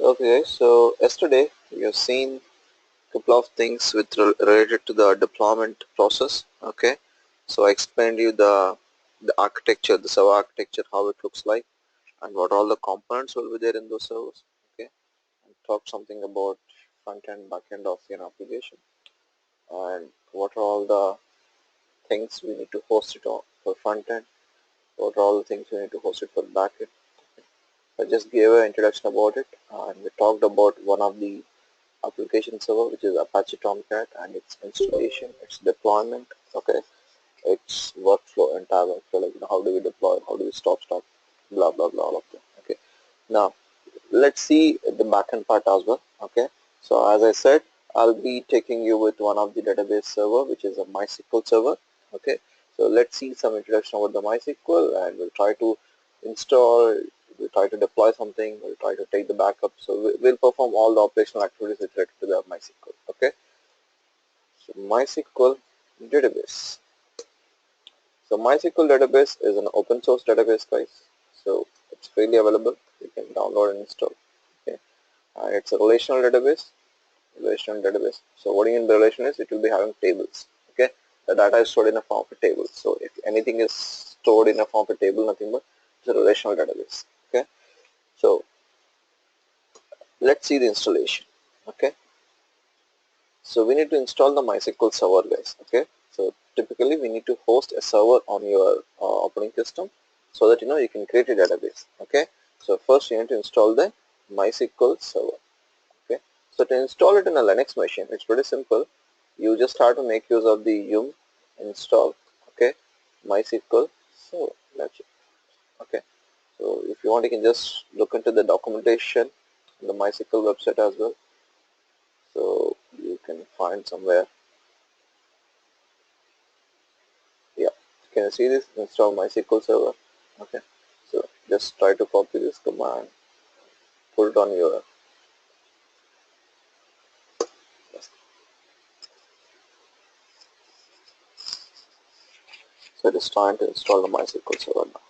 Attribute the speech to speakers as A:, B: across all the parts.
A: Okay, so yesterday we have seen a couple of things related to the deployment process. Okay, so I explained you the architecture, the server architecture, how it looks like, and what all the components will be there in those servers. Okay, and talk something about front end, back end of your application, and what are all the things we need to host it on for front end. What are all the things we need to host it for back end. I just gave an introduction about it, and we talked about one of the application server, which is Apache Tomcat, and its installation, its deployment, okay, its workflow, entire workflow, like how do we deploy, how do we stop, blah blah blah, all of that. Okay, now let's see the backend part as well. Okay, so as I said, I'll be taking you with one of the database server, which is a MySQL server. Okay, so let's see some introduction about the MySQL, and we'll try to install, we'll try to deploy something, we'll try to take the backup. So we'll perform all the operational activities related to the MySQL. Okay, so MySQL database. So MySQL database is an open source database, guys. So it's freely available. You can download and install. Okay, it's a relational database. So what in the relation is, it will be having tables. Okay, the data is stored in a form of a table. So if anything is stored in a form of a table, nothing but it's a relational database. Okay, so let's see the installation. Okay, so we need to install the MySQL server, guys. Okay, so typically we need to host a server on your operating system so that you can create a database. Okay, so first you need to install the MySQL server. Okay, so to install it in a Linux machine, it's pretty simple. You just have to make use of the yum install, okay, MySQL server. That's it. Okay, so if you want, you can just look into the documentation on the MySQL website as well. So you can find somewhere. Yeah, can you see this? Install MySQL server. Okay, so just try to copy this command, put it on your. So it is trying to install the MySQL server now.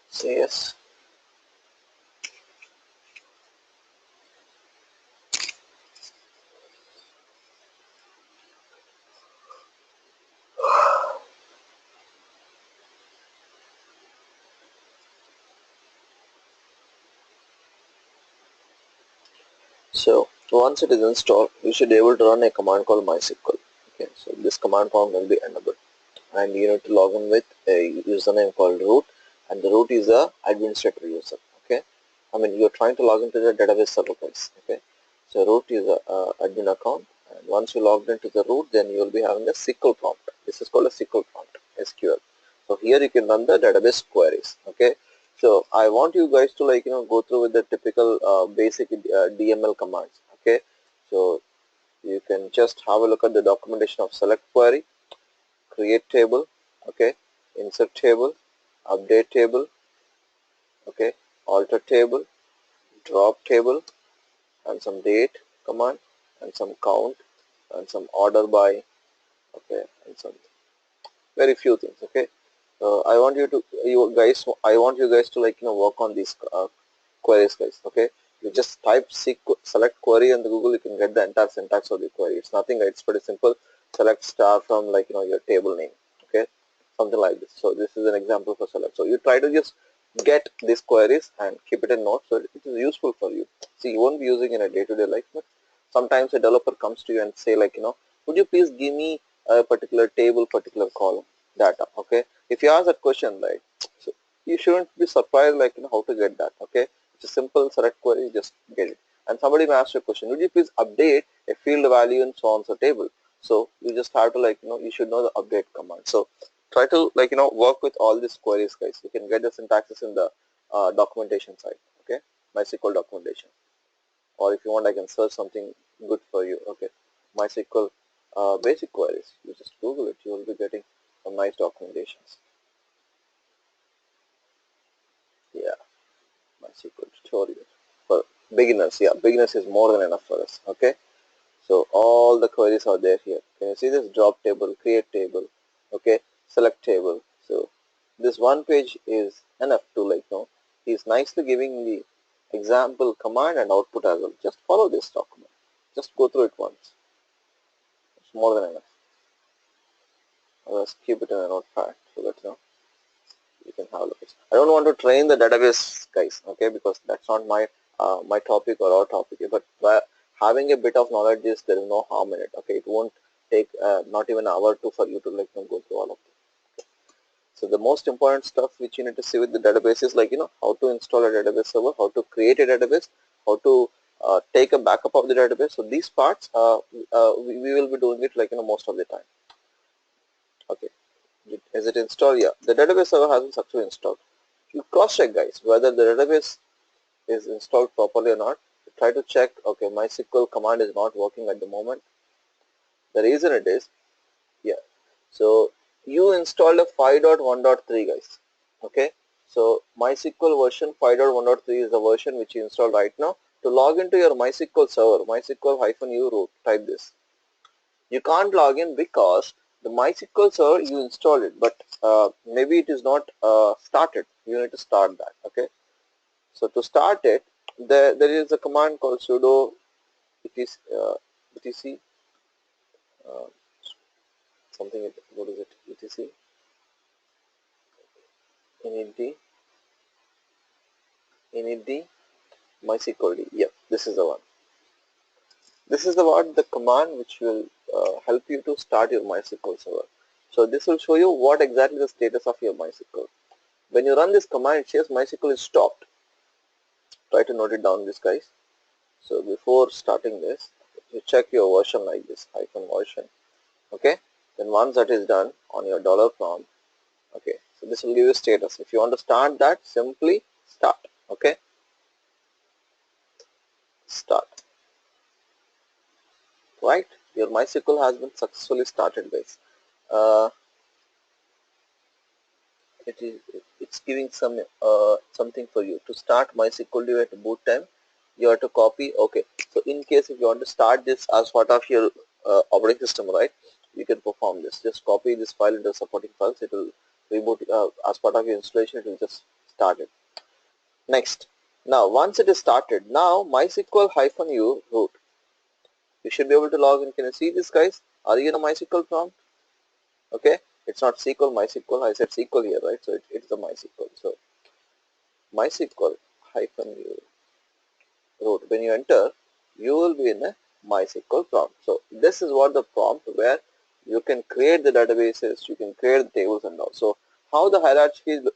A: Say yes. So once it is installed, you should be able to run a command called MySQL. Okay, so this command prompt will be enabled, and you need to log in with a username called root, and the root is a administrator user. Okay, I mean you're trying to log into the database server, guys. Okay, so root is a admin account, and once you logged into the root, then you will be having a SQL prompt. This is called a SQL prompt, SQL. So here you can run the database queries. Okay, so I want you guys to go through with the typical basic DML commands. Okay, so you can just have a look at the documentation of select query, create table, okay, insert table, update table, okay, alter table, drop table, and some date command, and some count, and some order by, okay, and some very few things. Okay, I want I want you guys to work on these queries, guys. Okay, you just type select query in the Google, you can get the entire syntax of the query. It's nothing, it's pretty simple. Select star from your table name. Okay, something like this. So this is an example for select. So you try to just get these queries and keep it in notes, so it is useful for you. See, you won't be using in a day-to-day life, but sometimes a developer comes to you and say would you please give me a particular table, particular column data. Okay, if you ask that question, right, so you shouldn't be surprised how to get that. Okay, it's a simple select query, just get it. And somebody may ask you a question, would you please update a field value in so on so table. So you just have to you should know the update command. So try to work with all these queries, guys. You can get the syntaxes in the documentation side. Okay, MySQL documentation. or if you want I can search something good for you. Okay, MySQL basic queries, you just Google it, you will be getting some nice documentations. Yeah, MySQL tutorial for beginners. Yeah, beginners is more than enough for us. Okay, so all the queries are there here. Can you see this? Drop table, create table, okay, select table. So this one page is enough to he's nicely giving the example command and output as well. Just follow this document. Just go through it once. It's more than enough. Let's keep it in a notepad so that you can have a look. I don't want to train the database guys, okay, because that's not my topic or our topic. But having a bit of knowledge is there is no harm in it. Okay, it won't take not even an hour or two for you to go through all of it. So the most important stuff which you need to see with the database is how to install a database server, how to create a database, how to take a backup of the database. So these parts we will be doing it most of the time. Okay, is it installed? Yeah, the database server has been successfully installed. You cross check guys whether the database is installed properly or not. Try to check. Okay, MySQL command is not working at the moment. The reason it is, yeah, so you installed a 5.1.3 guys. Okay, so MySQL version 5.1.3 is the version which you installed right now. To log into your MySQL server, MySQL-u root, type this. You can't log in because the MySQL server you installed it, but maybe it is not started. You need to start that. Okay, so to start it, there is a command called sudo etc uh, something. What is it? Etc init init MySQL. Yep, this is the one. This is the command which will help you to start your MySQL server. So this will show you what exactly the status of your MySQL. When you run this command, it says MySQL is stopped. Try to note it down, this guys. So before starting this, you check your version like this, -version. Okay. Then once that is done on your $prompt, okay. So this will give you status. If you want to start that, simply start. Okay. Start. Right. Your MySQL has been successfully started, guys. Uh, it's giving something for you to start MySQL at boot time. You have to copy. Okay, so in case if you want to start this as part of your operating system, right, you can perform this. Just copy this file into supporting files. It will reboot as part of your installation. It will just start it. Next, now once it is started, now MySQL-u root, you should be able to log in. Can you see this, guys? Are you in a MySQL prompt? Okay, it's not SQL, MySQL. I said SQL here, right? So it's the MySQL. So MySQL-u root. When you enter, you will be in a MySQL prompt. So this is what the prompt where you can create the databases, you can create the tables and all. So how the hierarchy is,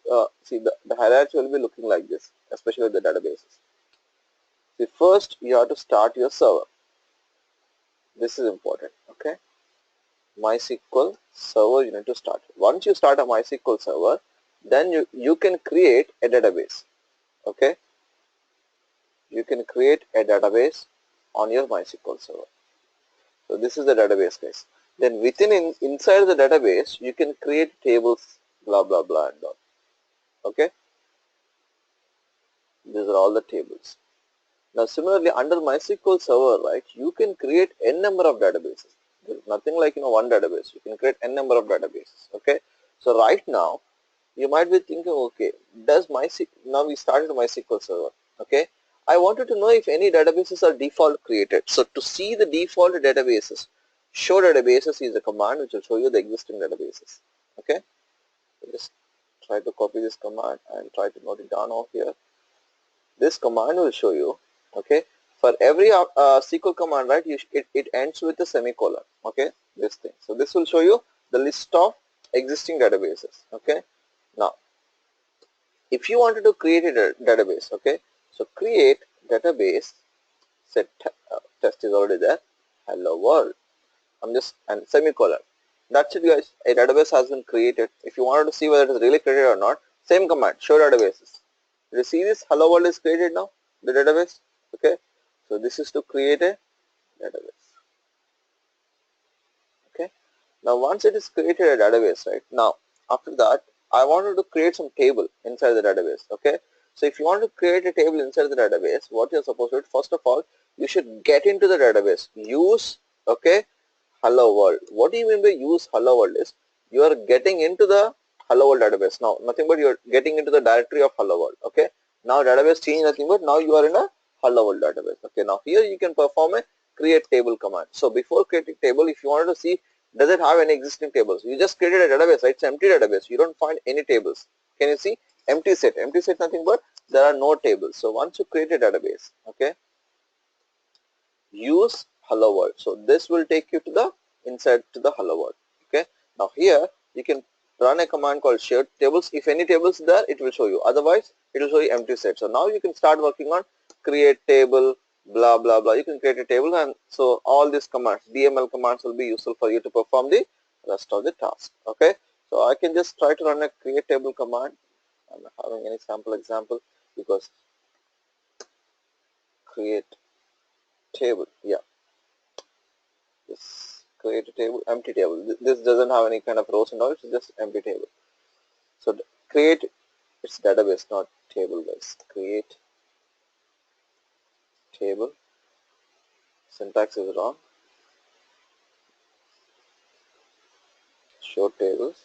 A: see the hierarchy will be looking like this, especially the databases. See, first you have to start your server. This is important. Okay, MySQL server you need to start. Once you start a MySQL server, then you can create a database. Okay, you can create a database on your MySQL server. So this is the database, guys. Then inside the database, you can create tables, blah blah blah and all. Okay, these are all the tables. Now similarly, under MySQL server, right, you can create n number of databases. There is nothing like one database. You can create n number of databases. Okay, so right now you might be thinking, okay, does MySQL, now we started MySQL server. Okay, I wanted to know if any databases are default created. So to see the default databases, show databases is a command which will show you the existing databases. Okay, so just try to copy this command and try to note it down over here. This command will show you, okay, for every SQL command, right, it ends with a semicolon. Okay, this thing. So this will show you the list of existing databases. Okay, now if you wanted to create a database, okay, so create database, set test is already there, hello world, I'm just, and semicolon. That's it, guys. A database has been created. If you wanted to see whether it is really created or not, same command, show databases. Did you see this? Hello world is created now, the database. Okay, So this is to create a database. Okay. Now once it is created a database, right? Now after that, I wanted to create some table inside the database. Okay. So if you want to create a table inside the database, what you're supposed to do, first of all, you should get into the database. Use, okay, hello world. What do you mean by use hello world is you are getting into the hello world database. Now nothing but you are getting into the directory of hello world. Okay. Now database change nothing but now you are in a hello world database. Okay. Now here you can perform a create table command. So before creating table, if you wanted to see does it have any existing tables, you just created a database, right? It's empty database. You don't find any tables. Can you see empty set? Empty set nothing but there are no tables. So once you create a database, okay, use hello world. So this will take you to the inside to the hello world. Okay. Now here you can run a command called shared tables. If any tables there, it will show you. Otherwise, it will show you empty set. So now you can start working on create table, blah blah blah. You can create a table, and so all these commands, DML commands, will be useful for you to perform the rest of the task. Okay. So I can just try to run a create table command. I'm not having any sample example because create table. Yeah. This create a table, empty table. This doesn't have any kind of rows and all, it's just empty table. So create, it's database, not table guys. Create table, syntax is wrong. Show tables.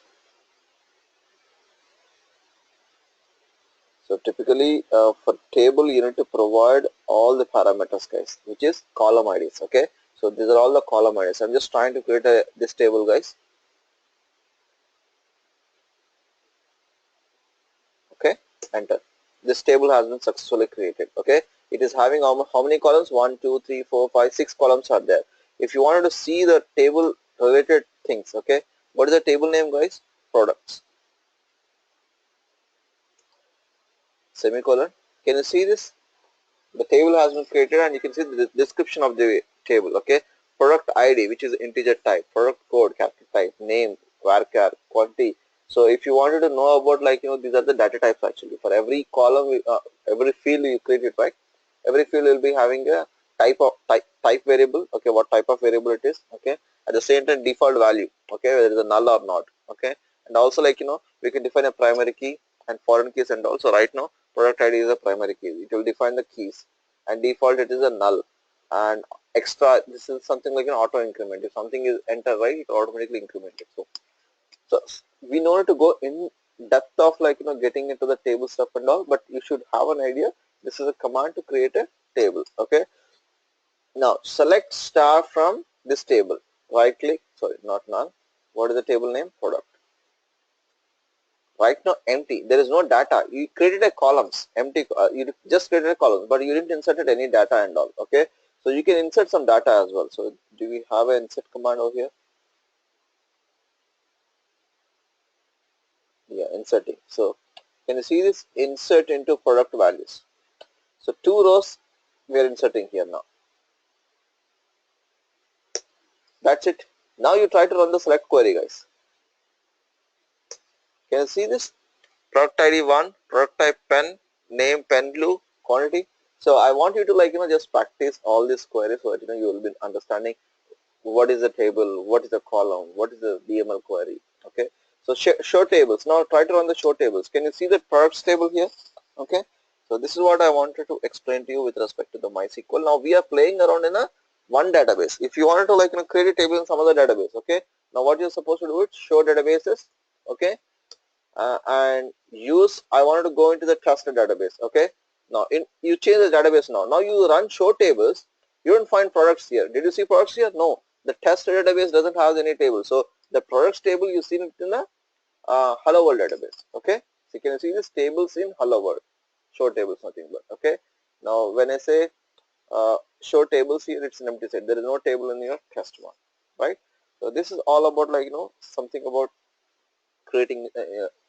A: So typically for table you need to provide all the parameters guys, which is column IDs. Okay. So these are all the column IDs. I'm just trying to create this table guys. Okay, enter. This table has been successfully created. Okay, it is having how many columns? 1 2 3 4 5 6 columns are there. If you wanted to see the table related things, okay, what is the table name guys? Products, semicolon. Can you see this? The table has been created and you can see the description of the table. Okay, product ID, which is integer type, product code capital type, name varchar, quantity. So if you wanted to know about, like, these are the data types actually. For every column, every field you create it, right? Every field will be having a type variable. Okay, what type of variable it is. Okay, at the same time default value. Okay, whether it is a null or not. Okay, and also, like, we can define a primary key and foreign keys, and also right now product ID is a primary key. It will define the keys, and default it is a null, and extra, this is something like an auto increment. If something is entered right, it automatically incremented. So we know to go in depth of, like, getting into the table stuff and all, but you should have an idea. This is a command to create a table. Okay, now select star from this table, right click, sorry, not null. What is the table name? Product. Right now empty, there is no data. You created a columns, empty, you just created a column, but you didn't insert any data and all. Okay, so you can insert some data as well. So do we have an insert command over here? Yeah, inserting. So can you see this? Insert into product values. So 2 rows we are inserting here now. That's it. Now you try to run the select query guys. Can you see this? Product ID 1, product type pen, name pen blue, quantity. So I want you to, like, just practice all these queries so that you will be understanding what is the table, what is the column, what is the DML query. Okay, so show tables. Now try to run the show tables. Can you see the products table here? Okay, so this is what I wanted to explain to you with respect to the MySQL. Now we are playing around in a one database. If you wanted to, like, create a table in some other database, okay, now what you're supposed to do is show databases. Okay, and use, I wanted to go into the trusted database. Okay, now you change the database. Now you run show tables, you don't find products here. Did you see products here? No, the test database doesn't have any table. So the products table you see it in the hello world database. Okay, so you can see this tables in hello world, show tables nothing but. Okay, now when I say show tables here, it's an empty set. There is no table in your test one, right? So this is all about, like, something about creating,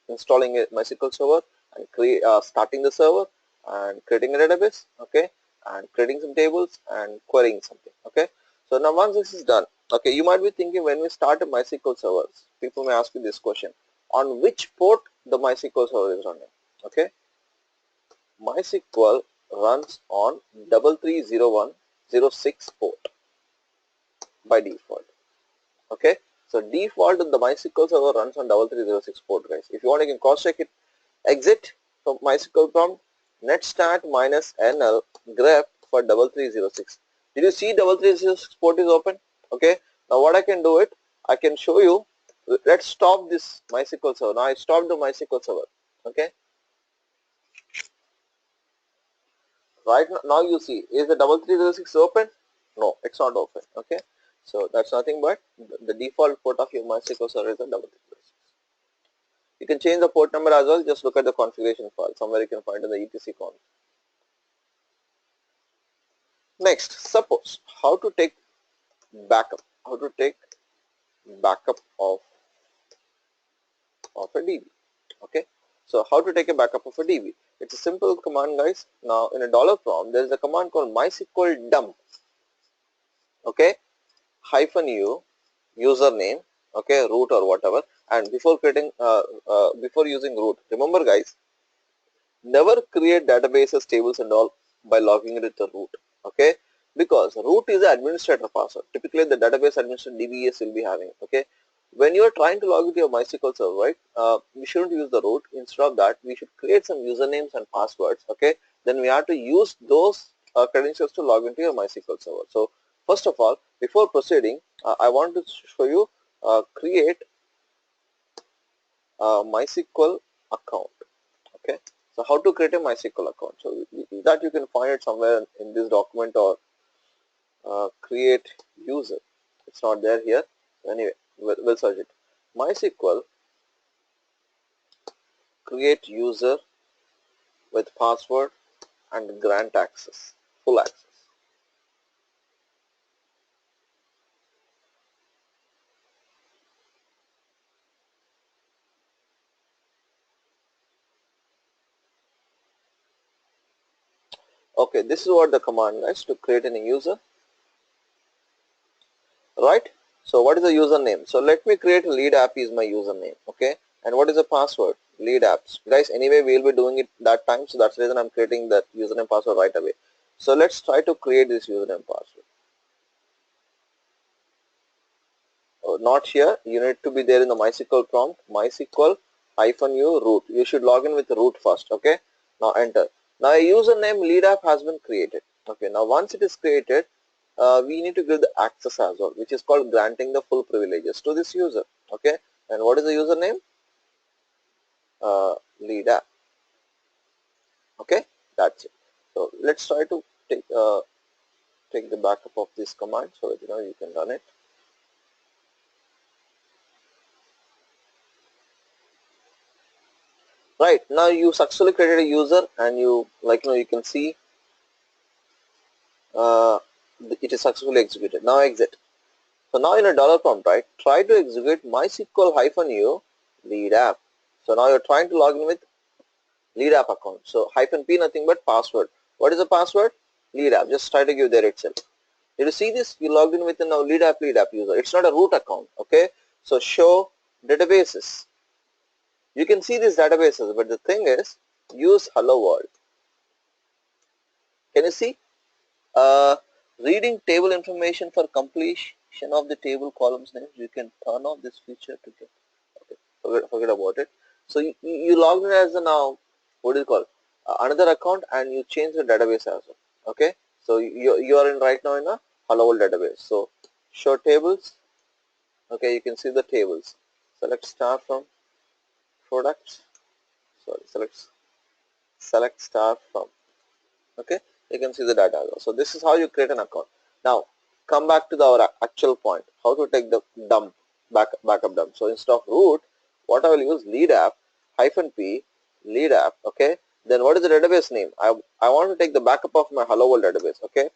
A: installing a MySQL server, and starting the server and creating a database. Okay, and creating some tables and querying something. Okay, so now once this is done, okay, you might be thinking, when we start a MySQL server, people may ask you this question: on which port the MySQL server is running? Okay, MySQL runs on 3301 06 port by default. Okay, so default the MySQL server runs on 3306 port, guys. If you want, you can cross check it. Exit from MySQL prompt, netstart minus nl grep for 3306. Did you see 3306 port is open? Okay, now what I can do it, I can show you. Let's stop this MySQL server. Now I stopped the MySQL server. Okay, right now you see, is the 3306 open? No, it's not open. Okay, so that's nothing but the default port of your MySQL server is a 3306. You can change the port number as well. Just look at the configuration file. Somewhere you can find in the etc conf. Next, suppose how to take backup. How to take backup of a DB. Okay. So how to take a backup of a DB? It's a simple command, guys. Now in a dollar prompt, there is a command called MySQL dump. Okay. -u username. Okay, root or whatever. And before creating, before using root, remember, guys, never create databases, tables and all by logging it with the root. Okay, because root is the administrator password. Typically the database administrator DBS will be having. Okay, when you are trying to log into your MySQL server, right, we shouldn't use the root. Instead of that, we should create some usernames and passwords. Okay, then we have to use those credentials to log into your MySQL server. So first of all, before proceeding, I want to show you create a MySQL account. Okay, so how to create a MySQL account? So that you can find it somewhere in this document, or create user. It's not there here. Anyway, we'll search it. MySQL create user with password and grant access, full access. Okay, this is what the command is to create a user, right? So what is the username? So let me create lead app is my username. Okay, and what is the password? Lead apps, guys. Anyway, we will be doing it that time, so that's the reason I'm creating that username password right away. So let's try to create this username password. Not here, you need to be there in the MySQL prompt, MySQL -u root. You should log in with root first. Okay, now enter. Now a username lead app has been created. Okay, now once it is created, we need to give the access as well, which is called granting the full privileges to this user. Okay, and what is the username? Lead app. Okay, that's it. So let's try to take the backup of this command so that you can run it. Right, now you successfully created a user, and you you can see uh, it is successfully executed. Now exit. So now in a dollar prompt, right, try to execute MySQL -u lead app. So now you're trying to log in with lead app account. So -p nothing but password. What is the password? Lead app. Just try to give there itself. Did you see this? You logged in with a now lead app user. It's not a root account. Okay. So show databases. You can see these databases, but the thing is, use hello world. Can you see? Reading table information for completion of the table columns names. You can turn off this feature to get. Okay, forget about it. So you logged in as a now, what do you call, another account, and you change the database as well. Okay, so you are in right now in a hello world database. So show tables. Okay, you can see the tables. Select star from products. Sorry, select star from. Okay, you can see the data. So this is how you create an account. Now come back to our actual point, how to take the dump, backup dump. So instead of root, what I will use, lead app -p lead app. Okay, then what is the database name? I want to take the backup of my hello world database. Okay,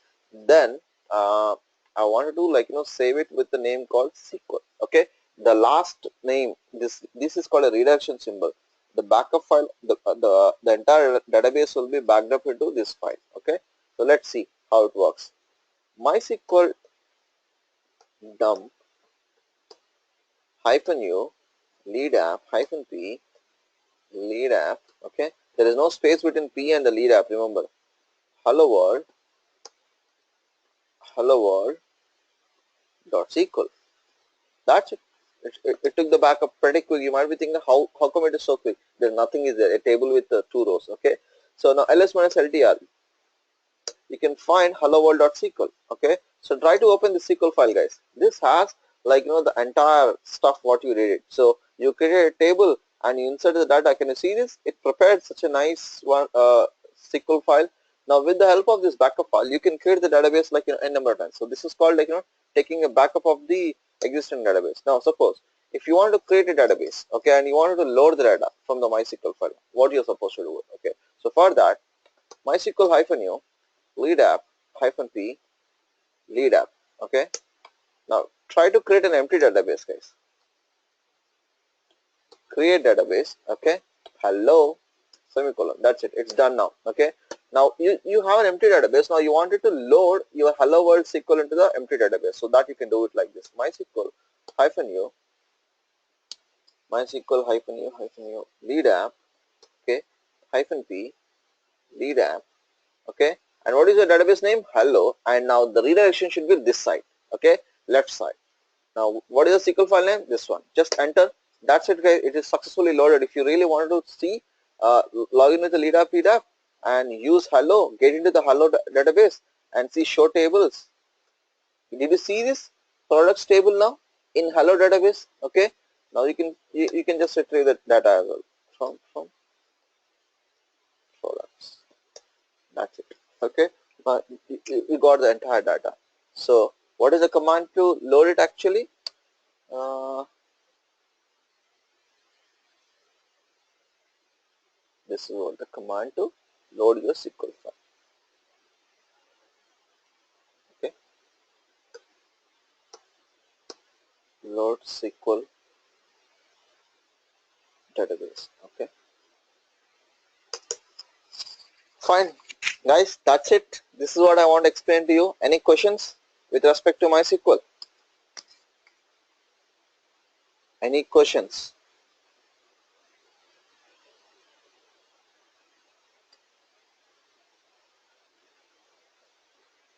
A: then I want to do save it with the name called SQL. Okay, the last name, this is called a redirection symbol. The backup file, the entire database will be backed up into this file. Okay, so let's see how it works. MySQL dump -u lead app -p lead app. Okay, there is no space between p and the lead app. Remember, hello world hello world dot SQL. That's it. It took the backup pretty quick. You might be thinking, how come it is so quick? There's nothing is there. A table with two rows. Okay. So now ls minus LTR, you can find hello world.sql. Okay. So try to open the SQL file, guys. This has like the entire stuff what you read it. So you create a table and you insert the data. Can you see this? It prepared such a nice one SQL file. Now with the help of this backup file, you can create the database like n number of times. So this is called like taking a backup of the existing database. Now suppose if you want to create a database, okay, and you wanted to load the data from the MySQL file, what you're supposed to do? Okay, so for that, MySQL-u lead app -p lead app. Okay, now try to create an empty database, guys. Create database. Okay, hello semicolon. That's it. It's done now. Okay, now you have an empty database. Now you wanted to load your hello world SQL into the empty database, so that you can do it like this: MySQL-u MySQL-u lead app. Okay, -p lead app. Okay, and what is your database name? Hello. And now the redirection should be this side. Okay, left side. Now what is the SQL file name? This one. Just enter. That's it, guys. It is successfully loaded. If you really wanted to see, log in with the lead app and use hello, get into the hello database and see show tables. Did you see this products table now in hello database? Okay, now you can just retrieve the data as well from products. That's it. Okay, you got the entire data. So what is the command to load it actually? This is what the command to load your SQL file. Okay, load SQL database. Okay, fine, guys. That's it. This is what I want to explain to you. Any questions with respect to MySQL? Any questions?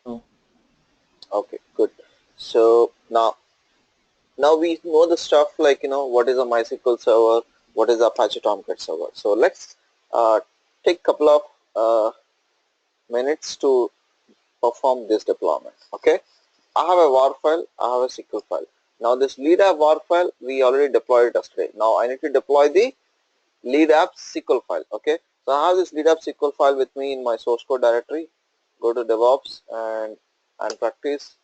B: No.
A: Okay, good. So now we know the stuff like what is a MySQL server, what is Apache Tomcat server. So let's take couple of minutes to perform this deployment. Okay, I have a war file, I have a SQL file. Now this lead app war file we already deployed it yesterday. Now I need to deploy the lead app SQL file. Okay, so I have this lead app SQL file with me in my source code directory. Go to DevOps and practice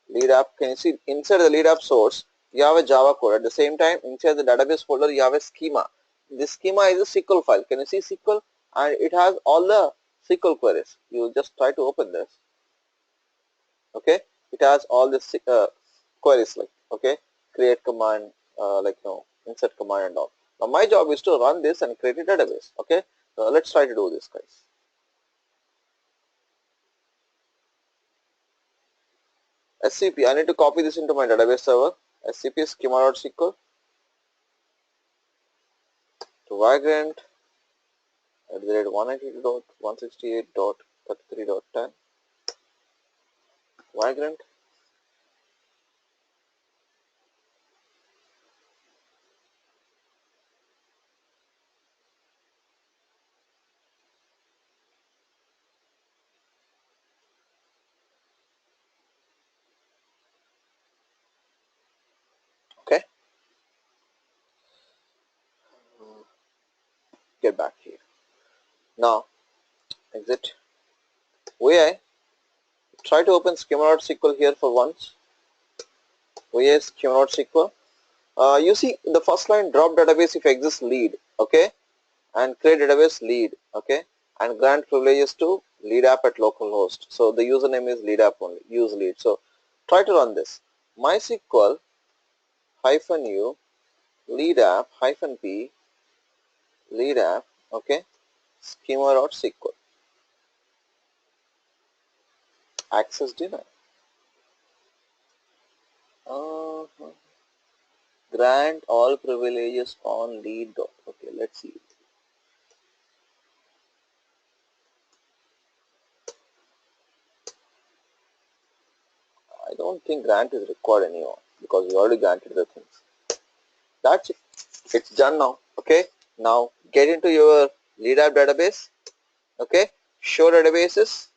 A: lead app. Can you see inside the lead app source you have a Java code. At the same time inside the database folder you have a schema. This schema is a SQL file. Can you see SQL? And it has all the SQL queries. You just try to open this. Okay, it has all the queries like create command, insert command and all. Now my job is to run this and create a database. Okay, so let's try to do this, guys. SCP, I need to copy this into my database server. SCP schema.sql to vagrant at the rate 192.168.33.10 vagrant. Okay, get back here. Now exit VI. Try to open schema.sql here for once. VI schema.sql. You see the first line, drop database if exists lead. Okay, and create database lead. Okay, and grant privileges to lead app at localhost. So the username is lead app only. Use lead. So try to run this. MySQL -u lead app -p lead app. Okay, schema.sql. Access denied. Grant all privileges on lead. Okay, let's see. I don't think grant is required anymore because we already granted the things. That's it. It's done now. Okay. Now get into your lead app database. Okay. Show databases.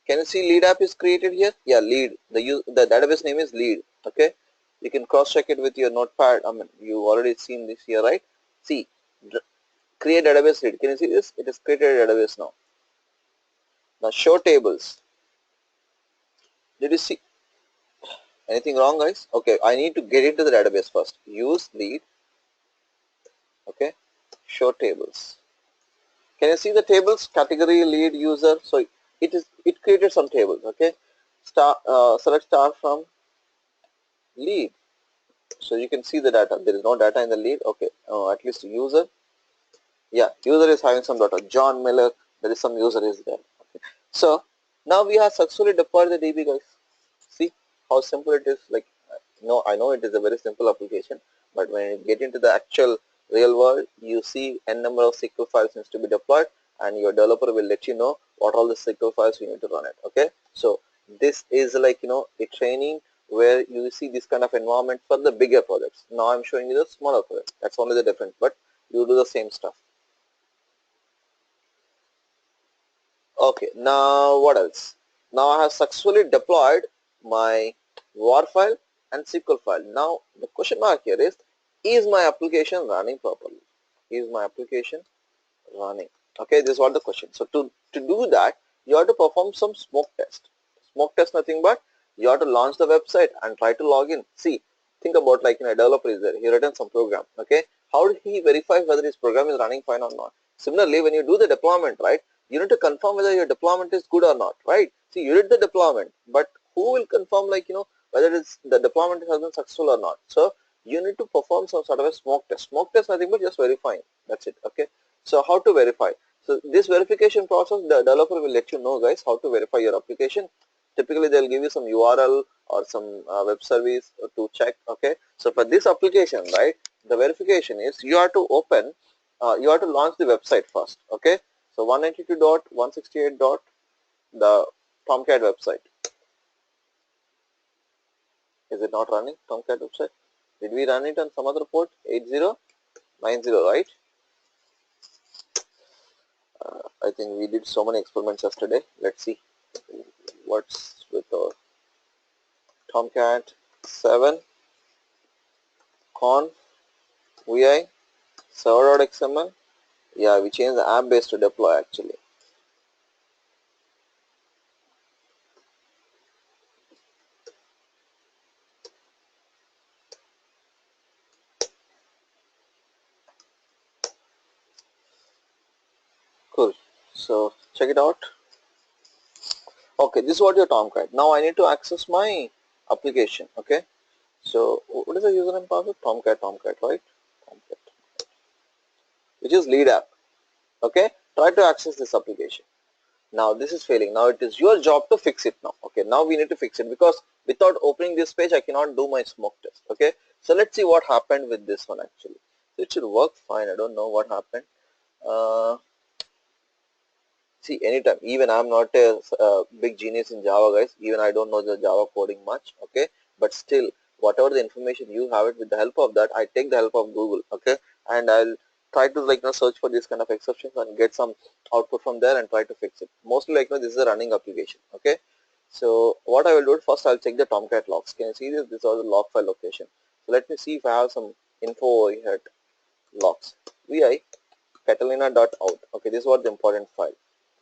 A: Can you see lead app is created here? Yeah, lead. The database name is lead. Okay. You can cross check it with your notepad. I mean, you already seen this here, right? See, create database lead. Can you see this? It is created a database now. Now show tables. Did you see anything wrong, guys? Okay, I need to get into the database first. Use lead. Okay. Show tables. Can you see the tables? Category, lead, user. So it created some tables. Okay. Select star from lead. So you can see the data. There is no data in the lead. Okay. At least user. Yeah, user is having some data. John Miller. There is some user is there. Okay. So now we have successfully deployed the DB, guys. See how simple it is. Like, no, I know it is a very simple application, but when you get into the actual real world, you see n number of SQL files needs to be deployed, and your developer will let you know what all the SQL files you need to run it. Okay, so this is like a training where you see this kind of environment for the bigger projects. Now I'm showing you the smaller projects. That's only the difference, but you do the same stuff. Okay, now what else? Now I have successfully deployed my WAR file and SQL file. Now the question mark here is my application running properly? Is my application running? Okay, this is what the question. So to do that, you have to perform some smoke test. Smoke test nothing but you have to launch the website and try to log in. See, think about like a developer is there. He written some program. Okay, how did he verify whether his program is running fine or not? Similarly, when you do the deployment, right, you need to confirm whether your deployment is good or not, right? See, you did the deployment, but who will confirm like whether it's the deployment has been successful or not? So you need to perform some sort of a smoke test. Smoke test nothing but just verifying. That's it. Okay. So how to verify? So this verification process, the developer will let you know, guys, how to verify your application. Typically, they'll give you some URL or some web service to check. Okay. So for this application, right, the verification is you have to open, you have to launch the website first. Okay. So 192.168. The Tomcat website. Is it not running? Tomcat website. Did we run it on some other port? 8090, right? I think we did so many experiments yesterday. Let's see what's with our Tomcat 7 conf vi server.xml. Yeah, we changed the app base to deploy actually. Cool. So check it out. Okay, this is what your Tomcat. Now I need to access my application. Okay. So what is the username password? Tomcat, right? Tomcat, which is lead app. Okay. Try to access this application. Now this is failing. Now it is your job to fix it now. Okay, now we need to fix it because without opening this page I cannot do my smoke test. Okay, so let's see what happened with this one actually. So it should work fine. I don't know what happened. See, anytime, even I'm not a big genius in Java, guys. Even I don't know the Java coding much. Okay, but still whatever the information you have it, with the help of that I take the help of Google. Okay, and I'll try to like search for this kind of exceptions and get some output from there and try to fix it. Mostly like this is a running application. Okay, so what I will do first, I'll check the Tomcat logs. Can you see this? These are the log file location. So let me see if I have some info over here. Logs vi catalina.out. Okay, this was the important file,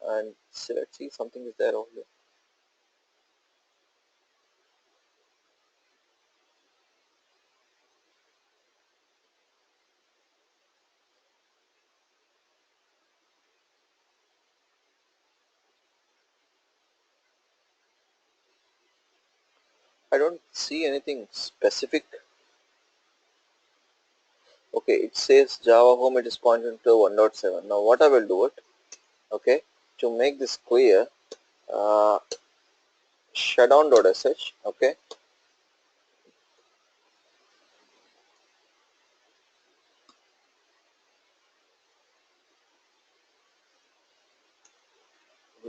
A: and so let's see something is there over here. I don't see anything specific. Okay, it says Java home, it is pointing to 1.7. Now what I will do it, okay, to make this clear, uh, shutdown.sh. Okay,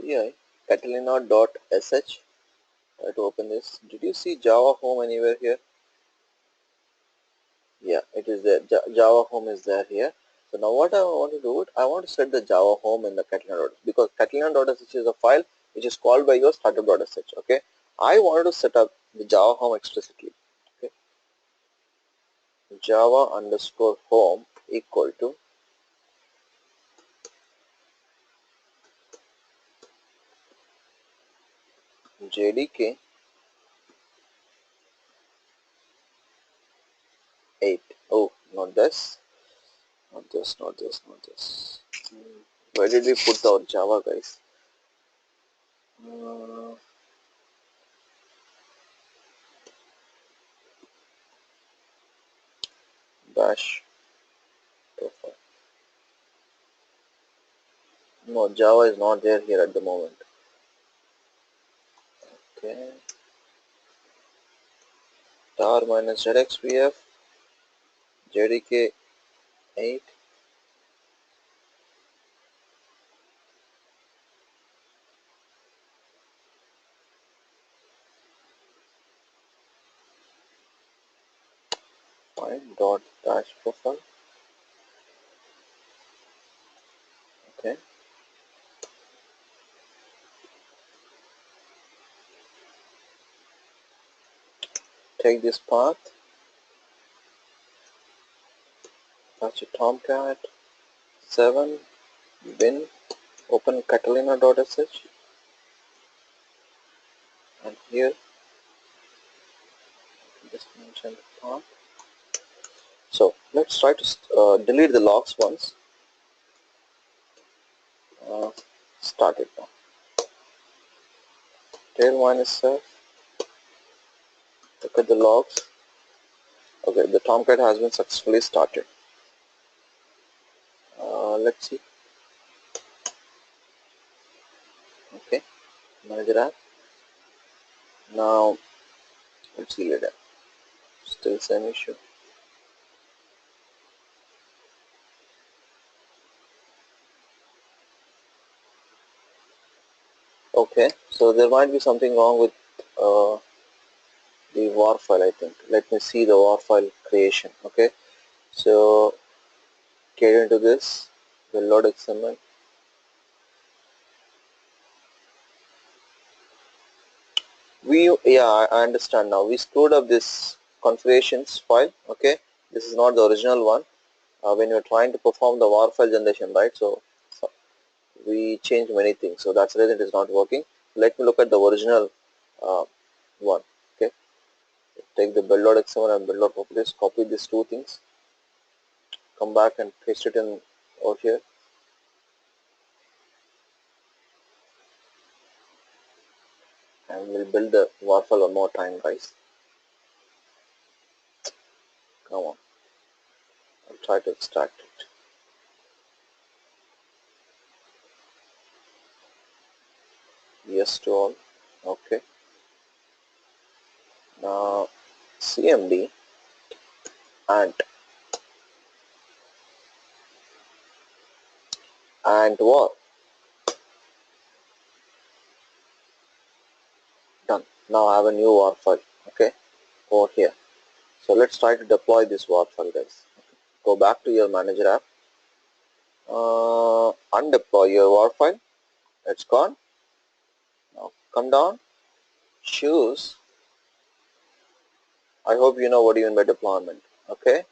A: vi catalina.sh Try to open this. Did you see Java home anywhere here? Yeah, it is there. Java home is there here. So now what I want to do, I want to set the Java home in the Catalina.sh, because Catalina.sh is a file which is called by your startup.sh. Okay, I wanted to set up the Java home explicitly. Okay, Java underscore home equal to JDK 8. Oh, not this, not this, not this, not this. Where did we put our Java, guys? Uh, Bash profile. No, Java is not there here at the moment. Okay, tar minus ZXPF JDK 8. Fine, dot dash profile. Okay, take this path, attach a tomcat 7 bin, open catalina.sh, and here just mention the path. So let's try to delete the logs once. Start it now. Tail minus self. Look at the logs. Okay, the tomcat has been successfully started. Let's see. Okay, manager app. Now let's see later. Still same issue. Okay, so there might be something wrong with the war file, I think. Let me see the war file creation. Okay, so get into this, the load XML. I understand now. We screwed up this configurations file. Okay, this is not the original one. When you're trying to perform the war file generation, right? So we changed many things. So that's the reason it is not working. Let me look at the original one. Okay, take the build.xml and build.populace, copy these two things, come back and paste it in over here, and we'll build the war file one more time, guys. Come on, I'll try to extract it. Yes to all. Okay, now cmd and war. Done. Now I have a new war file. Okay, over here. So let's try to deploy this war file, guys. Okay. Go back to your manager app, undeploy your war file. It's gone. Now come down, choose. I hope you know what you mean by deployment. Okay,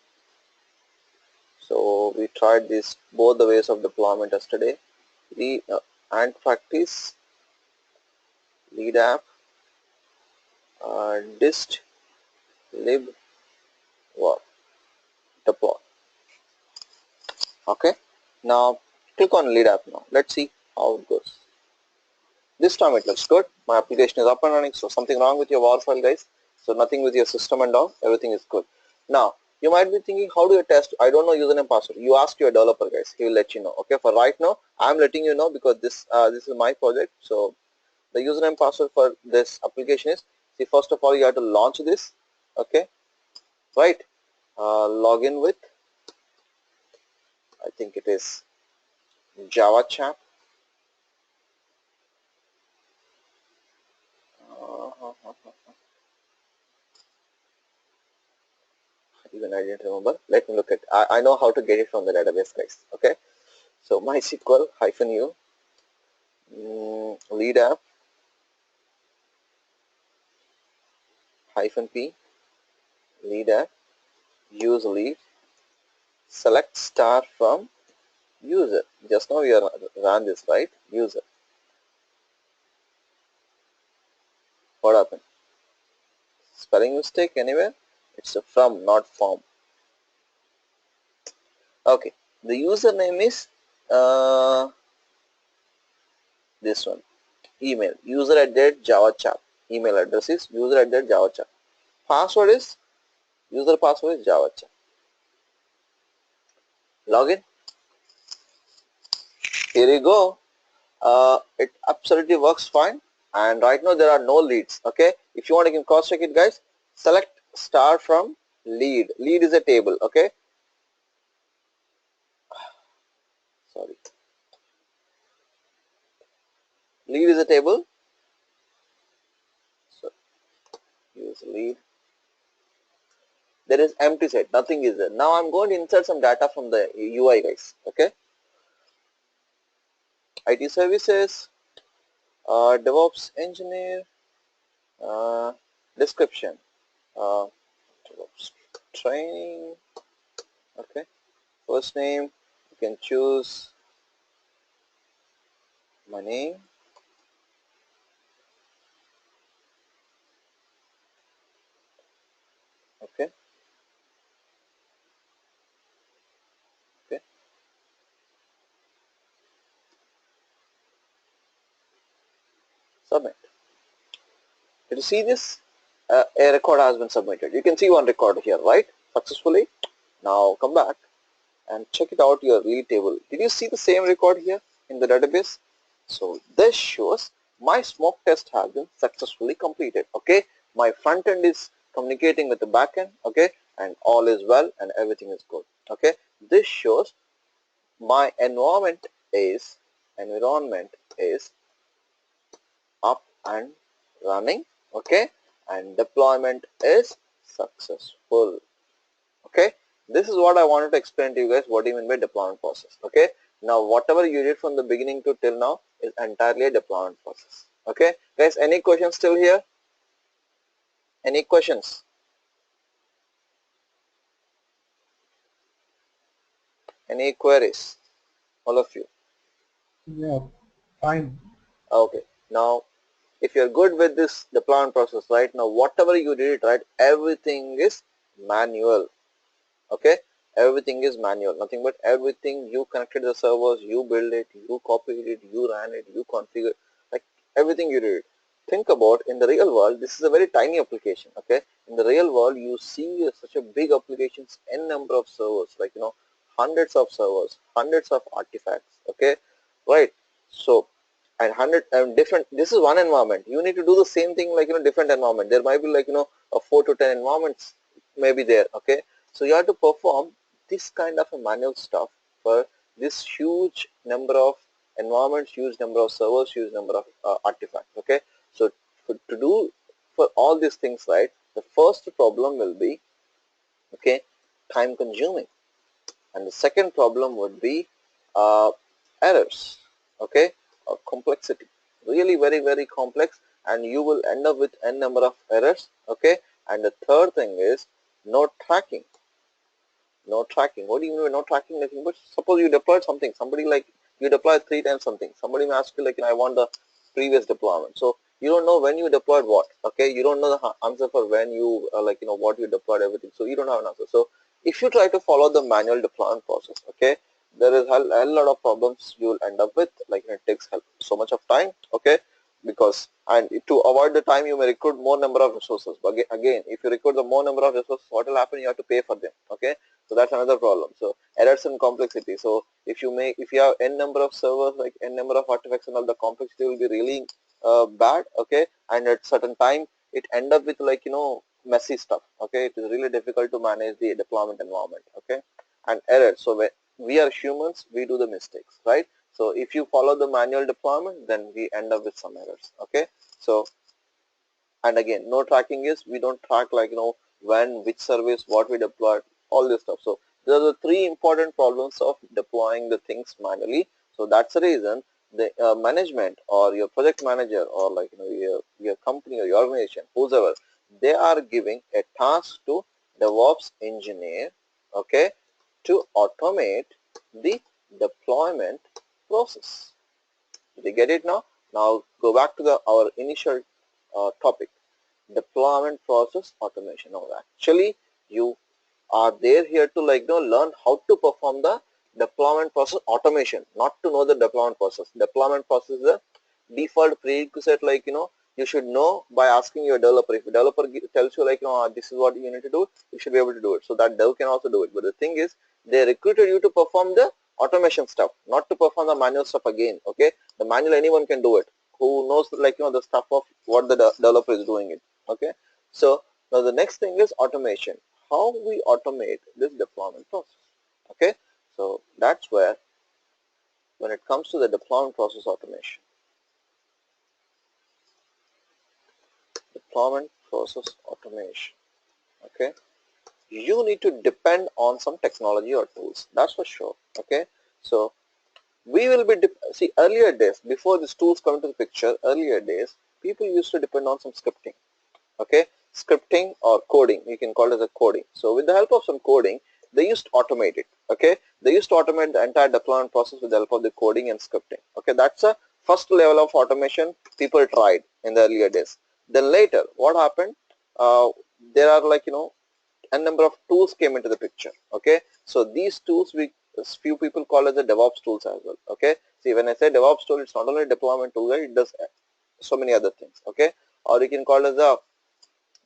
A: so we tried this both the ways of deployment yesterday. The and practice lead app dist lib war deploy. Okay, now click on lead app. Now let's see how it goes. This time it looks good. My application is up and running. So something wrong with your war file, guys. So nothing with your system and all. Everything is good. Now you might be thinking, how do you test? I don't know username password. You ask your developer, guys. He will let you know. Okay. For right now, I'm letting you know because this is my project. So the username password for this application is, see, first of all you have to launch this. Okay. Right. Log in with, I think it is Java chat. even I didn't remember. Let me look at, I know how to get it from the database, guys. Okay, so MySQL -u lead app -p lead app use lead select star from user. Just now we are ran this, right? User. What happened? Spelling mistake anywhere? It's a from, not from. Okay, the username is this one. Email user at that Java chat. Email address is user at that Java chat. Password is user password is Java chat. Login. Here you go. It absolutely works fine. And right now there are no leads. Okay, if you want, you can cross check it, guys. Select star from lead. Lead is a table. Okay, sorry. Lead is a table. So use lead. There is empty set. Nothing is there. Now I'm going to insert some data from the UI, guys. Okay. IT services, DevOps engineer, uh, description, DevOps training. Okay. First name. You can choose my name. Okay. Okay. Submit. Did you see this? A record has been submitted. You can see one record here, right? Successfully. Now come back and check it out your read table. Did you see the same record here in the database? So this shows my smoke test has been successfully completed. Okay, my front end is communicating with the back end. Okay, and all is well and everything is good. Okay, this shows my environment is up and running. Okay, and deployment is successful. Okay, this is what I wanted to explain to you guys, what do you mean by deployment process. Okay, now whatever you did from the beginning to till now is entirely a deployment process. Okay guys, any questions still here? Any questions? Any queries? All of you?
B: Yeah, fine.
A: Okay, now if you're good with this deployment process, right, now whatever you did, right, everything is manual. Okay, everything is manual, nothing but everything. You connected the servers, you build it, you copied it, you ran it, you configured, like everything you did. Think about, in the real world, this is a very tiny application. Okay, in the real world you see such a big applications, n number of servers, like hundreds of servers, hundreds of artifacts. Okay, right? So, and hundred and different, this is one environment. You need to do the same thing, like different environment. There might be like a 4 to 10 environments may be there. Okay, so you have to perform this kind of a manual stuff for this huge number of environments, huge number of servers, huge number of artifacts. Okay, so to do for all these things, right, the first problem will be, okay, time consuming, and the second problem would be uh, errors. Okay, complexity, really very complex, and you will end up with n number of errors. Okay, and the third thing is no tracking. No tracking. What do you mean by no tracking? Nothing but suppose you deployed something. Somebody, like, you deployed 3 times something. Somebody may ask you, like, I want the previous deployment. So you don't know when you deployed what. Okay, you don't know the answer for when you like what you deployed, everything. So you don't have an answer. So if you try to follow the manual deployment process, okay, there is a lot of problems you will end up with. Like, it takes so much of time. Okay, because, and to avoid the time, you may recruit more number of resources. But again, if you recruit the more number of resources, what will happen? You have to pay for them. Okay, so that's another problem. So errors and complexity. So if you have n number of servers, like n number of artifacts and all, the complexity will be really bad. Okay, and at certain time it end up with, like, messy stuff. Okay, it is really difficult to manage the deployment environment. Okay, and errors. So we are humans, we do the mistakes, right? So if you follow the manual deployment, then we end up with some errors. Okay, so, and again, no tracking is, we don't track, like, when, which service, what we deployed, all this stuff. So these are the three important problems of deploying the things manually. So that's the reason the management or your project manager or like your company or your organization, whoever, they are giving a task to DevOps engineer, okay, to automate the deployment process. Did you get it now? Now go back to our initial topic, deployment process automation. Now actually you are there here to learn how to perform the deployment process automation, not to know the deployment process. Deployment process is a default prerequisite, you should know by asking your developer. If the developer tells you this is what you need to do, you should be able to do it. So that dev can also do it. But the thing is, they recruited you to perform the automation stuff, not to perform the manual stuff again. Okay, the manual anyone can do it who knows the stuff of what the developer is doing it. Okay, so now the next thing is automation, how we automate this deployment process. Okay, so that's where when it comes to the deployment process automation, okay, you need to depend on some technology or tools, that's for sure. Okay, so we will be see, earlier days, before these tools come into the picture, earlier days people used to depend on some scripting. Okay, scripting or coding, you can call it as a coding. So with the help of some coding, they used to automate it. Okay, they used to automate the entire deployment process with the help of the coding and scripting. Okay, that's a first level of automation people tried in the earlier days. Then later what happened, uh, there are a number of tools came into the picture. Okay, so these tools, we few people call as the DevOps tools as well. Okay, see, when I say DevOps tool, it's not only deployment tool, right? It does so many other things. Okay, or you can call it as a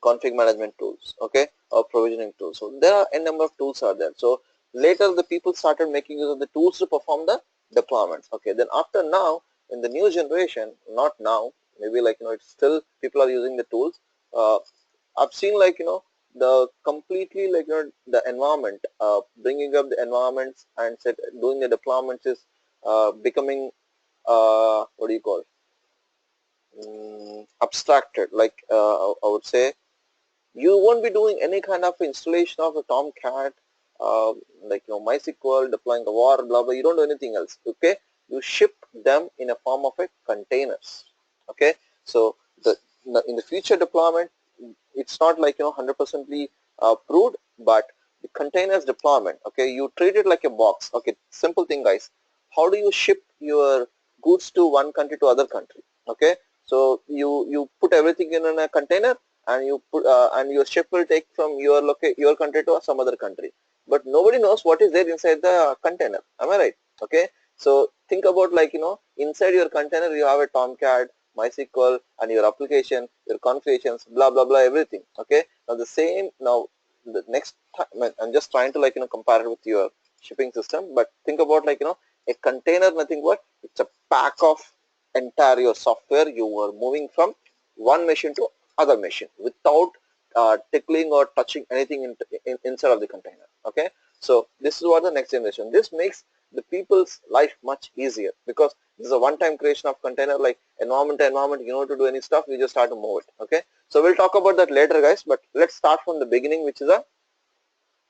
A: config management tools, okay, or provisioning tools. So there are a number of tools are there. So later the people started making use of the tools to perform the deployments. Okay, then after now in the new generation, not now, maybe it's still people are using the tools. I've seen the completely the environment, bringing up the environments and doing the deployments is becoming what do you call, abstracted. I would say you won't be doing any kind of installation of a Tomcat, MySQL, deploying a var, blah blah. You don't do anything else. Okay, you ship them in a form of a containers. Okay, so in the future deployment, it's not 100% proved, but the containers deployment. Okay, you treat it like a box. Okay, simple thing, guys. How do you ship your goods to one country to other country? Okay, so you put everything in a container, and you put and your ship will take from your country to some other country, but nobody knows what is there inside the container. Am I right? Okay, so think about inside your container you have a Tomcat, MySQL, and your application, your configurations, blah blah blah, everything. Okay, now the same, now the next time I'm just trying to compare it with your shipping system, but think about a container, nothing but it's a pack of entire your software. You are moving from one machine to other machine without tickling or touching anything inside of the container. Okay, so this is what the next generation. This makes the people's life much easier, because this is a one-time creation of container, like environment to environment. You know, to do any stuff, you just start to move it. Okay, so we'll talk about that later, guys, but let's start from the beginning, which is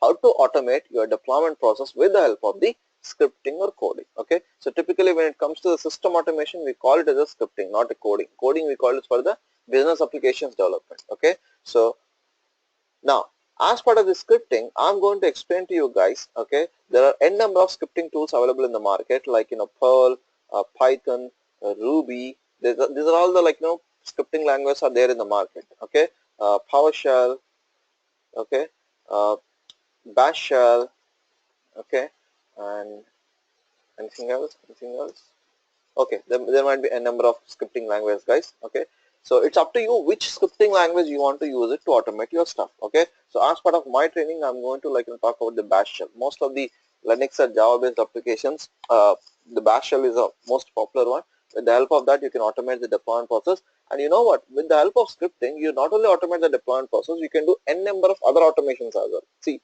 A: how to automate your deployment process with the help of the scripting or coding. Okay, so typically when it comes to the system automation, we call it as a scripting, not a coding. Coding we call it for the business applications development. Okay, so now as part of the scripting, I'm going to explain to you guys. Okay, there are n number of scripting tools available in the market, like Perl, Python, Ruby. These are all the scripting languages are there in the market. Okay, PowerShell, okay, uh, Bash Shell, okay, and anything else, okay, there might be a number of scripting languages, guys. Okay, so it's up to you which scripting language you want to use it to automate your stuff. Okay, so as part of my training, I'm going to talk about the Bash Shell. Most of the Linux or Java based applications, the Bash Shell is the most popular one. With the help of that, you can automate the deployment process. And you know what, with the help of scripting, you not only automate the deployment process, you can do n number of other automations as well. See,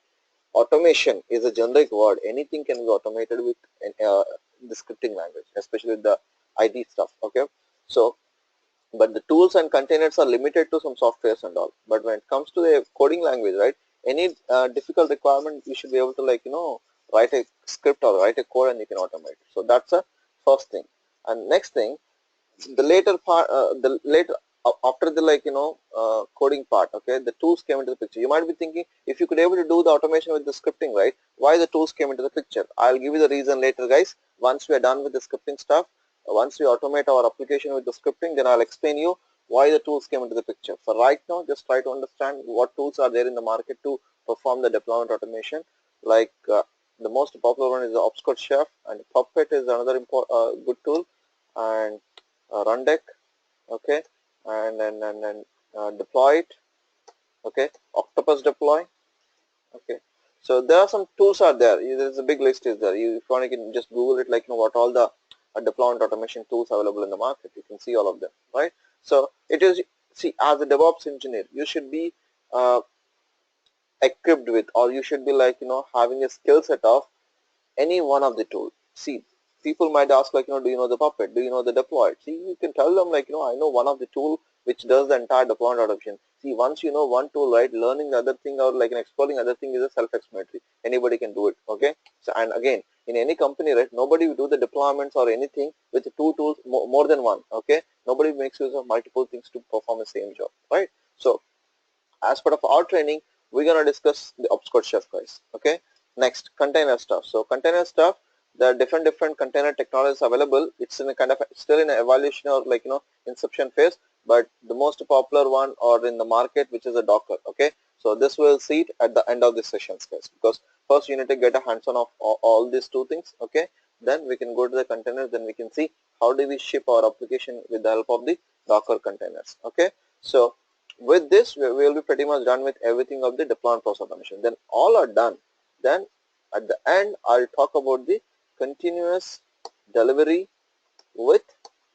A: automation is a generic word. Anything can be automated with the scripting language, especially with the IT stuff. Okay, so but the tools and containers are limited to some softwares and all. But when it comes to the coding language, right, any difficult requirement, you should be able to, like, write a script or write a code and you can automate. So that's the first thing. And next thing, the later part, after the, like, coding part, okay, the tools came into the picture. You might be thinking, if you could able to do the automation with the scripting, right, why the tools came into the picture? I'll give you the reason later, guys. Once we are done with the scripting stuff, once we automate our application with the scripting, then I'll explain you why the tools came into the picture. For right now, just try to understand what tools are there in the market to perform the deployment automation. Like, the most popular one is the Opscot Chef, and Puppet is another good tool, and Rundeck, okay, and deploy it, okay, Octopus deploy, okay. So there are some tools are there. There's a big list is there. If you want, you can just Google it, like, what all the deployment automation tools available in the market. You can see all of them, right? So it is, see, as a DevOps engineer, you should be uh, equipped with, or you should be, like, having a skill set of any one of the tool. See, people might ask, like, do you know the Puppet? Do you know the deploy? See, you can tell them, like, I know one of the tool which does the entire deployment automation. See, once you know one tool, right, learning the other thing, or like exploring other thing, is a self-explanatory. Anybody can do it, okay? So, and again, in any company, right, nobody will do the deployments or anything with two tools, more than one, okay? Nobody makes use of multiple things to perform the same job, right? So as part of our training, we're going to discuss the Opscot Chef, guys. Okay. Next, container stuff. So container stuff, there are different container technologies available. It's in a kind of still in an evaluation or, like, inception phase, but the most popular one or in the market, which is a Docker. Okay. So this will see it at the end of the sessions, guys, because first you need to get a hands-on of all these two things. Okay. Then we can go to the containers. Then we can see how do we ship our application with the help of the Docker containers. Okay. So with this, we will be pretty much done with everything of the deployment process automation. Then all are done. Then at the end, I'll talk about the continuous delivery with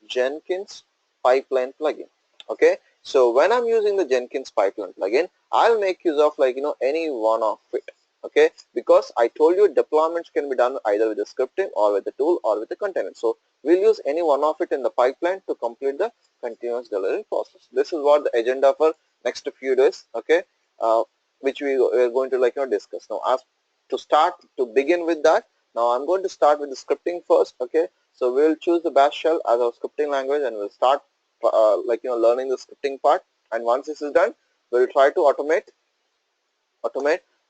A: Jenkins pipeline plugin. Okay, so when I'm using the Jenkins pipeline plugin, I'll make use of, like, any one of it. Okay, because I told you deployments can be done either with the scripting or with the tool or with the container. So we'll use any one of it in the pipeline to complete the continuous delivery process. This is what the agenda for next few days. Okay, which we are going to, like, discuss. Now, as to start, to begin with that, now I'm going to start with the scripting first. Okay, so we'll choose the bash shell as our scripting language, and we'll start like, learning the scripting part. And once this is done, we'll try to automate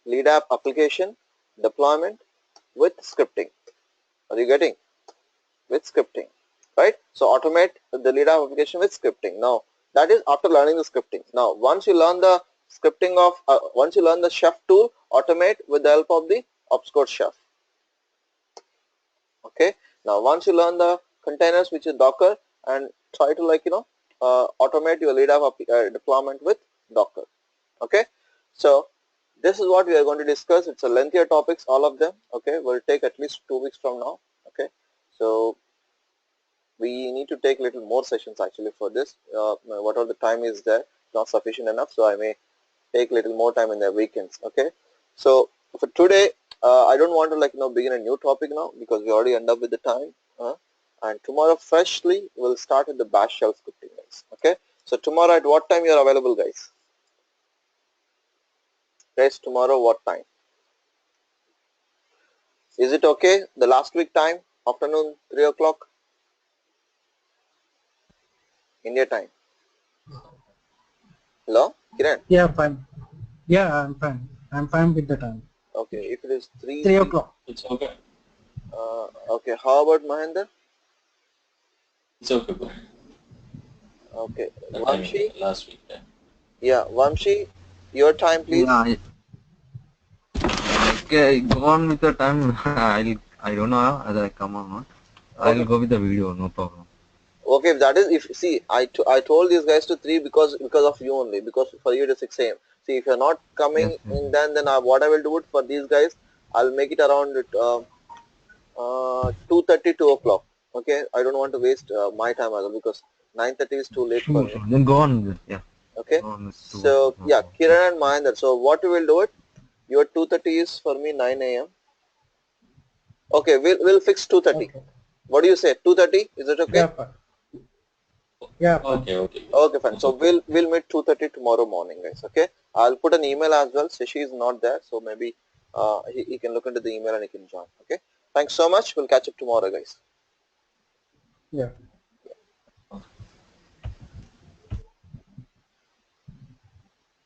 A: lead app application deployment with scripting. Are you getting? With scripting, right? So automate the lead app application with scripting. Now that is after learning the scripting. Now once you learn the scripting of once you learn the chef tool, automate with the help of the Opscot chef. Okay, now once you learn the containers, which is Docker, and try to, like, automate your lead app deployment with Docker. Okay, so this is what we are going to discuss. It's a lengthier topics, all of them. Okay, will take at least 2 weeks from now. Okay, so we need to take little more sessions actually for this. Whatever the time is there, not sufficient enough, so I may take little more time in the weekends. Okay, so for today, I don't want to, like, begin a new topic now, because we already end up with the time. And tomorrow freshly we'll start with the bash shell scripting, guys. Okay, so tomorrow at what time you are available, guys? Guys, tomorrow what time? Is it okay? The last week time, afternoon, 3 o'clock, India time. Hello, Kiran.
B: Yeah, fine. Yeah, I'm fine. I'm fine with the time.
A: Okay, if it is 3,
B: 3 o'clock.
C: It's okay.
A: okay, how about Mahendra?
C: It's okay, bro.
A: Okay,
C: The time
A: Vamshi?
C: last week. Yeah.
A: Yeah, Vamshi, your time,
D: Yeah,
A: please.
D: okay, go on with the time. I don't know whether I come or not. I'll
A: Okay,
D: go with the video, no problem.
A: okay, if that is, if see, I told these guys to 3 because of you only, because for you it is 6 a.m. See, if you're not
D: Yes,
A: coming
D: yes.
A: in, then what I will do it for these guys, I'll make it around 2:30, 2 o'clock. Okay, I don't want to waste my time as well, because 9:30 is too late for
D: Sure,
A: me.
D: sure. Then go on with it. Yeah,
A: Okay,
D: go on with 2
A: so
D: o'clock, no
A: yeah,
D: problem. Yeah,
A: Kiran and
D: yeah.
A: Mahendra. So what we will do it, your 2:30 is for me 9 a.m. Okay, we'll fix 2:30.
B: Okay.
A: What do you say? 2:30? Is it okay?
B: Yeah, fine. Yeah, fine.
C: Okay.
A: Okay, fine. So we'll meet 2:30 tomorrow morning, guys. Okay. I'll put an email as well. Shashi is not there, so maybe he can look into the email and he can join. Okay. Thanks so much. We'll catch up tomorrow, guys.
B: Yeah.